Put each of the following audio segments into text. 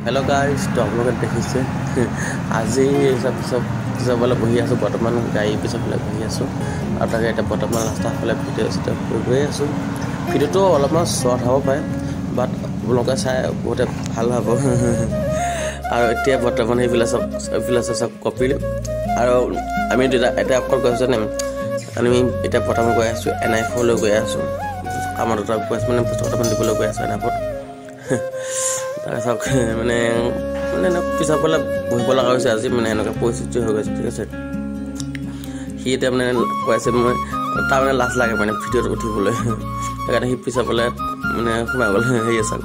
hello guys, तो आप लोग देखिसे आज सब वाला बहि आसो बर्तमान गाड़ी पिछे फाले बहि आसो और ताके এটা বৰ্তমান ৰাস্তা ফালে ভিডিও সেটা গৈ আছো ভিডিওটো অলপমান শৰ্ট হ'ব পাৰে বাট আপোনালোকে চাই বহুত ভাল হ'ব আৰু এতিয়া বৰ্তমান এইবিলাক সব কপি আৰু আমি এটা অকল কৈছো নে আমি এটা বৰ্তমান গৈ আছো NI4 লৈ গৈ আছো আমাৰ দুটা কোৱেষ্ট মানে বৰ্তমান দিবলৈ গৈ আছো NI4 তাক মানে পিছা পলা বহিব লগা হৈছে আজি মানে এনেকা পৰিস্থিতি হৈ গৈছে ঠিক আছে সি এটা মানে কৈছে মই তাৰ মানে লাজ লাগে মানে ভিডিঅ'ত উঠিবলৈ সেইকাৰণে সি পিছা পলা মানে সোমাই গ'ল হেৰি আছে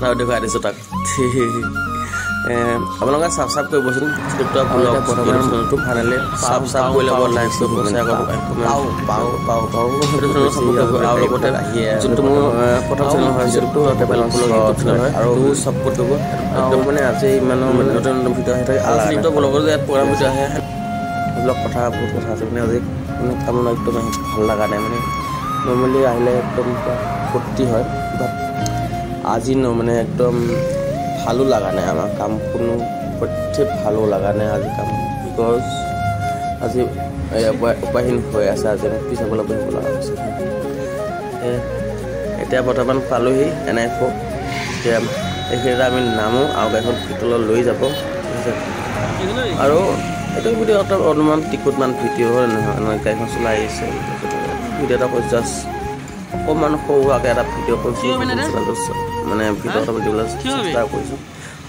তাৰ দেখুৱাই দিছো তাক আপোনালোকে সাবস্ক্ৰাইব কৰিবচোন স্ক্ৰিপ্টৰ ব্লগ বৰ্তমানটো ফাইনেলি সাবস্ক্ৰাইব কৰি ল'ব লাইকটো শ্বেয়াৰ পাও আৰু লগতে যোনটো মোৰ প্ৰথম চেনেল হয় যোনটো বেলেঞ্চ হয় আৰু সাপোৰ্ট কৰিব একদম মানে আজি ইমানো মানে নতুন ভিডিঅ' আহি থাকে আৰু স্ক্ৰিপ্টৰ ব্লগৰ যে প্ৰগ্ৰাম ভিডিঅ' আহে ব্লগ কথা বহুত কথা আছে মানে আজি মানে কাম একদম ভাল লগা নাই মানে নৰ্মেলি আহিলে একদম ফূৰ্তি হয় বাট আজি মানে একদম ভালো লাগা নাই আমার কাম কোনো পথে ভালো লাগা নাই আজি কাম বিকজ আজি উপায়হীন হৈ আছে আজি পিছাবলৈ বহিব লগা হৈছে এতিয়া বৰ্তমান পালোহি NI4 এতিয়া এইখিনিতে আমি নামো আৰু গাড়ীখন পিতলত লৈ যাব আৰু এইটো ভিডিঅ' এটা অনুমান টিকটমান ভিডিঅ' হয় নহয় গাড়ীখন চলাই আহিছে ভিডিঅ' এটা কৈছোঁ জাষ্ট অকণমান সৰুৱাকৈ এটা ভিডিঅ' কৰিছোঁ মানে ভিডিঅ' এটা দিবলৈ চেষ্টা কৰিছোঁ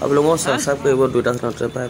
আপোনালোকক ছাবস্ক্ৰাইব কৰিব দুটা চেনেলতে পাই